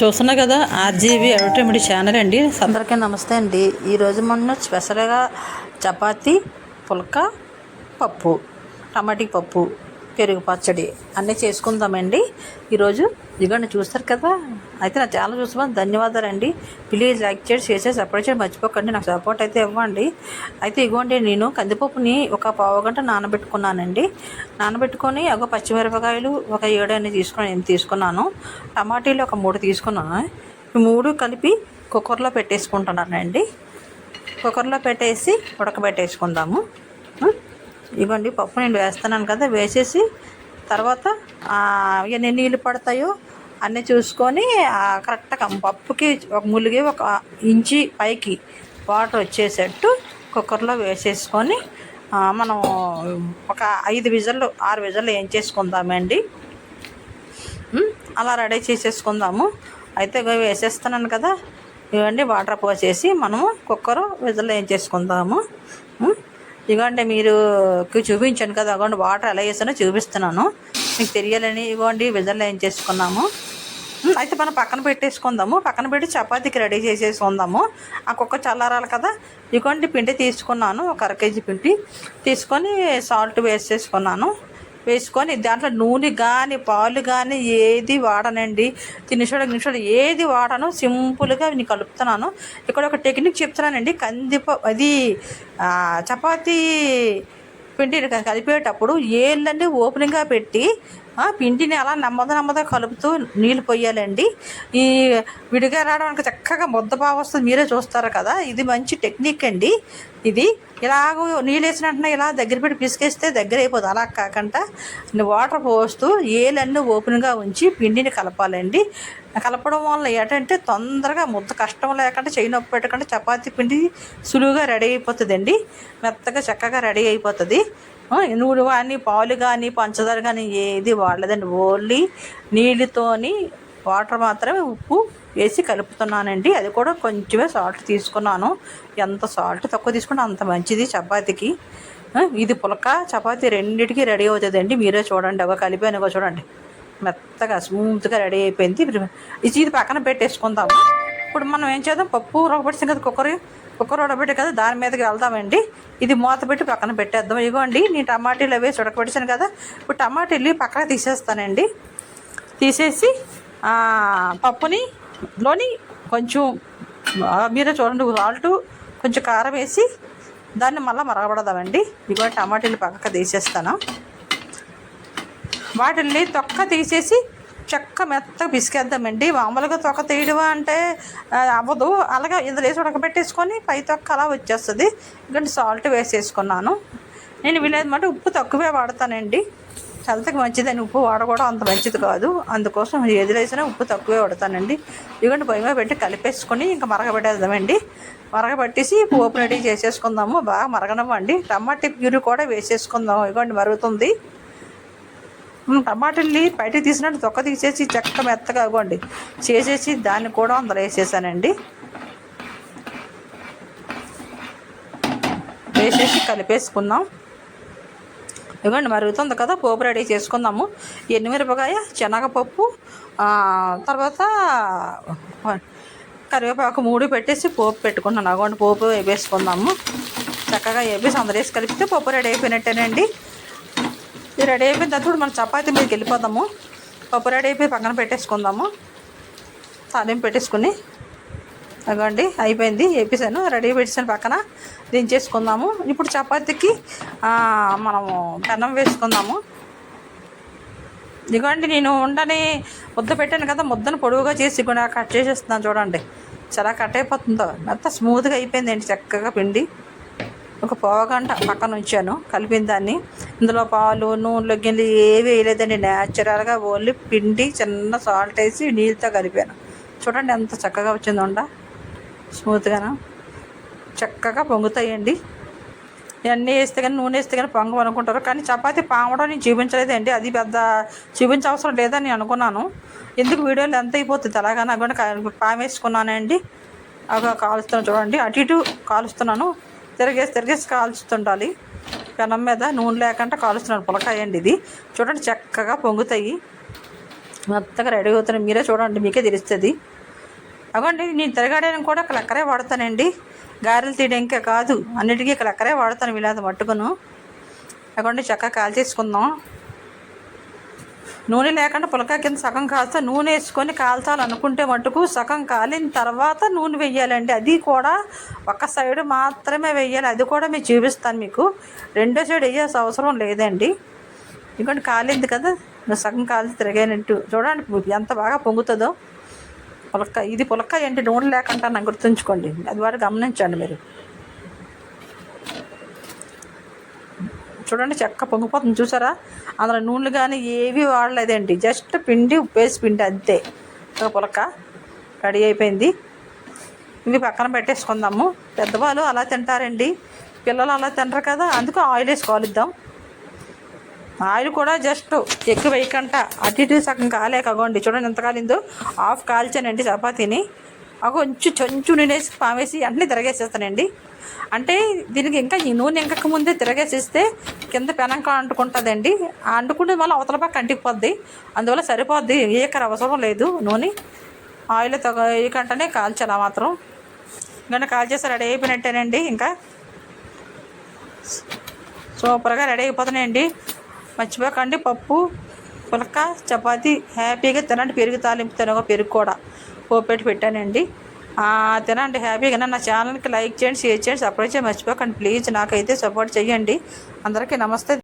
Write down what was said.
చూస్తున్నా కదా RGV అడటమిడి channel అండి. అందరికీ నమస్తే అండి. ఈరోజు మనం స్పెషల్గా చపాతీ, పుల్కా, పప్పు, టమాటీ పప్పు, పెరుగు పచ్చడి అన్నీ చేసుకుందామండి ఈరోజు. ఇదిగోండి చూస్తారు కదా. అయితే నా ఛానల్ చూసుకోమని ధన్యవాదాలండి. ప్లీజ్ లైక్ చేసి షేర్ చేసి సపోర్ట్ చేసి మర్చిపోకండి. నాకు సపోర్ట్ అయితే ఇవ్వండి. అయితే ఇగోండి నేను కందిపప్పుని ఒక పావు గంట నానబెట్టుకున్నానండి. నానబెట్టుకొని ఒక పచ్చిమిరపకాయలు ఒక 7 తీసుకున్నాను. టమాటీలు ఒక 3 తీసుకున్నాను. ఈ 3 కలిపి కుక్కర్లో పెట్టేసుకుంటున్నానండి. కుక్కర్లో పెట్టేసి ఉడకబెట్టేసుకుందాము. ఇవ్వండి పప్పు నేను వేస్తున్నాను కదా. వేసేసి తర్వాత ఎన్ని నీళ్ళు పడతాయో అన్నీ చూసుకొని కరెక్ట్గా పప్పుకి ఒక ములిగి 1 ఇంచి పైకి వాటర్ వచ్చేసేట్టు కుక్కర్లో వేసేసుకొని మనం ఒక 6 విజల్లు వేయించేసుకుందామండి. అలా రెడీ చేసేసుకుందాము. అయితే వేసేస్తున్నాను కదా. ఇవ్వండి వాటర్ పోసేసి మనము కుక్కర్ విజల్ వేయించేసుకుందాము. ఇగోండి మీరు చూపించాను కదా. అగోండి వాటర్ ఎలా వేసానో చూపిస్తున్నాను మీకు తెలియాలని. ఇగోండి విజల్ వేయించేసుకున్నాము. అయితే మనం పక్కన పెట్టేసుకుందాము. పక్కన పెట్టి చపాతీకి రెడీ చేసేసుకుందాము. ఆ కుక్క చల్లారాలి కదా. ఇగోండి పిండి తీసుకున్నాను. ఒక 1/2 కేజీ పిండి తీసుకొని సాల్ట్ వేసేసుకున్నాను. వేసుకొని దాంట్లో నూనె కానీ పాలు కానీ ఏది వాడనండి. తినేసోడు ఏది వాడను. సింపుల్గా నేను కలుపుతున్నాను. ఇక్కడ ఒక టెక్నిక్ చెప్తున్నానండి. అది చపాతీ పిండి కలిపేటప్పుడు ఏళ్ళన్నీ ఓపెనింగ్గా పెట్టి పిండిని అలా నెమ్మదిగా కలుపుతూ నీళ్ళు పోయాలండి. ఈ విడిగా రావడానికి చక్కగా ముద్ద బాగా వస్తుంది. మీరే చూస్తారు కదా. ఇది మంచి టెక్నిక్ అండి. ఇది ఇలాగ నీళ్ళు వేసిన వెంటనే ఇలా దగ్గర పెట్టి పిసికేస్తే దగ్గర అయిపోతుంది. అలా కాకుండా వాటర్ పోస్తూ ఏలన్నీ ఓపెన్గా ఉంచి పిండిని కలపాలండి. కలపడం వల్ల ఏంటంటే తొందరగా ముద్ద కష్టం లేకుండా చేయి నొప్పి పెట్టకుండా చపాతీ పిండి సులువుగా రెడీ అయిపోతుందండి. మెత్తగా చక్కగా రెడీ అయిపోతుంది. నూనె కానీ పాలు కానీ పంచదార కానీ ఏది వాడలేదండి. ఓన్లీ నీళ్ళతోని వాటర్ మాత్రమే ఉప్పు వేసి కలుపుతున్నానండి. అది కూడా కొంచెమే సాల్ట్ తీసుకున్నాను. ఎంత సాల్ట్ తక్కువ తీసుకుంటే అంత మంచిది చపాతీకి. ఇది పుల్కా చపాతీ రెండింటికి రెడీ అవుతుందండి. మీరే చూడండి. ఒక కలిపాను చూడండి మెత్తగా స్మూత్గా రెడీ అయిపోయింది. ఇది పక్కన పెట్టేసుకుందాము. ఇప్పుడు మనం ఏం చేద్దాం, పప్పు ఉడకబెట్టాం కదా. కుక్కర్ ఉడకబెట్టే కదా, దాని మీదకి వెళ్దామండి. ఇది మూత పెట్టి పక్కన పెట్టేద్దాం. ఇగోండి నేను టమాటీలు వేసి ఉడకబెట్టాను కదా. ఇప్పుడు టమాటీలు పక్కన తీసేస్తానండి. తీసేసి పప్పుని లోని కొంచెం మీరే చూడండి సాల్ట్ కొంచెం కారం వేసి దాన్ని మళ్ళీ మరగబడదామండి. ఇగో టమాటీలు పక్కకు తీసేస్తాను. వాటిని తొక్క తీసేసి చెక్క మెత్తగా పిసికేద్దామండి. మామూలుగా తొక్క తీయడం అంటే అవ్వదు. అలాగే ఇందులో వేసి ఉడకబెట్టేసుకొని పై తొక్క అలా వచ్చేస్తుంది. ఎందుకంటే సాల్ట్ వేసేసుకున్నాను. నేను వీలైనమాట ఉప్పు తక్కువే వాడతానండి. హెల్త్కి మంచిదని ఉప్పు వాడకూడదు అంత మంచిది కాదు. అందుకోసం ఏది వేసినా ఉప్పు తక్కువే వాడతానండి. ఇదిగోండి పొయ్యి మీద పెట్టి కలిపేసుకొని ఇంకా మరగబెట్టేద్దామండి. మరగబెట్టేసి పోపు రెడీ చేసేసుకుందాము. బాగా మరగనివ్వండి. టమాటా ప్యూరీ కూడా వేసేసుకుందాము. ఇదిగోండి మరుగుతుంది. టమాటాలు బయటకు తీసినట్టు తొక్క తీసేసి చెక్క మెత్తగా ఇవ్వండి చేసేసి దాన్ని కూడా అందులో వేసేసానండి. వేసేసి కలిపేసుకుందాం. ఇవ్వండి మరుగుతుంది కదా. పోపు రెడీ చేసుకుందాము. ఎండుమిరపకాయ, శనగపప్పు, తర్వాత కరివేపాకు 3 పెట్టేసి పోపు పెట్టుకున్నాను. అగోండి పోపు వేపేసుకుందాము. చక్కగా వేపేసి అందరూ వేసి కలిపితే పప్పు రెడీ అయిపోయినట్టేనండి. ఇది రెడీ అయిపోయిన తర్వాత మనం చపాతీ మీదకి వెళ్ళిపోదాము. పప్పు రెడీ అయిపోయి పక్కన పెట్టేసుకుందాము. తాలింపు పెట్టేసుకుని అగండి అయిపోయింది. వేపేసాను, రెడీ పెట్టేసాను. పక్కన దించేసుకుందాము. ఇప్పుడు చపాతీకి మనము పెనం వేసుకుందాము. ఇదిగోండి నేను ఉండని ముద్ద పెట్టాను కదా. ముద్దను పొడవుగా చేసి కూడా కట్ చేసేస్తున్నాను. చూడండి చాలా కట్ అయిపోతుందో. అంతా స్మూత్గా అయిపోయిందండి. చక్కగా పిండి ఒక పావు గంట పక్కన ఉంచాను కలిపిన దాన్ని. ఇందులో పాలు నూనెలో గిన్నెలు ఏవి వేయలేదండి. న్యాచురల్గా ఓన్లీ పిండి చిన్న సాల్ట్ వేసి నీళ్ళతో కలిపాను. చూడండి ఎంత చక్కగా వచ్చిందో. స్మూత్గాను చక్కగా పొంగుతాయండి. ఇవన్నీ వేస్తే కానీ నూనె వేస్తే కానీ పొంగం అనుకుంటారు. కానీ చపాతీ పామడం నేను చూపించలేదండి. అది పెద్ద చూపించవసరం లేదని అనుకున్నాను. ఎందుకు వీడియోలో ఎంత అయిపోతుంది అలాగని అక్కడ పామేసుకున్నానండి. అలా కాలుస్తున్నాను చూడండి. అటు ఇటు కాలుస్తున్నాను. తిరిగేసి కాల్చుతుండాలి. పెనం మీద నూనె లేకుండా కాలుస్తున్నాను. పులకాయ అండి ఇది. చూడండి చక్కగా పొంగుతాయి. మెత్తగా రెడీ అవుతున్నాయి. మీరే చూడండి, మీకే తెలుస్తుంది. అవ్వండి, నేను తిరగడానికి కూడా క్లక్కరే వాడతానండి. గారెలు తీయడానికే కాదు, అన్నిటికీ క్లక్కరే వాడతాను వీళ్ళది మట్టుకును. అవ్వండి, చక్కగా కాల్చేసుకుందాం. నూనె లేకుండా పులక కింద సగం కాల్తా నూనె వేసుకొని కాల్చాలనుకుంటే మట్టుకు సగం కాలిన తర్వాత నూనె వేయాలండి. అది కూడా ఒక సైడ్ మాత్రమే వేయాలి. అది కూడా మీకు చూపిస్తాను. మీకు రెండో సైడ్ వేయాల్సిన అవసరం లేదండి. ఇంకోటి కాలింది కదా, సగం కాల్చి తిరగానంటూ చూడండి ఎంత బాగా పొంగుతుందో పులక. ఇది పులక ఏంటి, నూనె లేకుండా నాకు గుర్తుంచుకోండి, అది వాడు గమనించండి మీరు. చూడండి చక్క పొంగిపోతుంది చూసారా. అందులో నూనెలు కానీ ఏవి వాడలేదండి, జస్ట్ పిండి ఉప్పేసి పిండి అంతే. పులక రెడీ అయిపోయింది. ఇవి పక్కన పెట్టేసుకుందాము. పెద్దవాళ్ళు అలా తింటారండి, పిల్లలు అలా తింటారు కదా, అందుకు ఆయిల్ వేసి కాలుద్దాం. ఆయిల్ కూడా జస్ట్ ఎక్కువ వేయకుండా అటు ఇటు సగం కాలేకగోండి. చూడండి ఎంత కాలిందో. హాఫ్ కాల్చానండి చపాతీని. కొంచెం చంచు నూనె వేసి పావేసి అన్నీ తిరగేసేస్తానండి. అంటే దీనికి ఇంకా ఈ నూనె ఇంకక ముందే తిరగేసేస్తే కింద పెనంక అంటుకుంటుందండి. అంటుకుంటే మళ్ళీ అవతల పక్క అంటికిపోద్ది. అందువల్ల సరిపోద్ది, ఏకర అవసరం లేదు నూనె. ఆయిల్ వేయకుండానే కాల్చాలి మాత్రం. ఇంకా కాల్చేసి రెడీ అయిపోయినట్టేనండి. ఇంకా సూపర్గా రెడీ అయిపోతున్నాయండి. మర్చిపోకండి, పప్పు పులక చపాతీ హ్యాపీగా తినండి. పెరుగు తాలింపు తినగా పెరుగు కూడా పోపెట్టి పెట్టానండి. తినండి హ్యాపీగా. నా ఛానల్కి లైక్ చేయండి, షేర్ చేయండి, సపోర్ట్ చేయండి మర్చిపోకండి ప్లీజ్. నాకైతే సపోర్ట్ చేయండి. అందరికీ నమస్తే.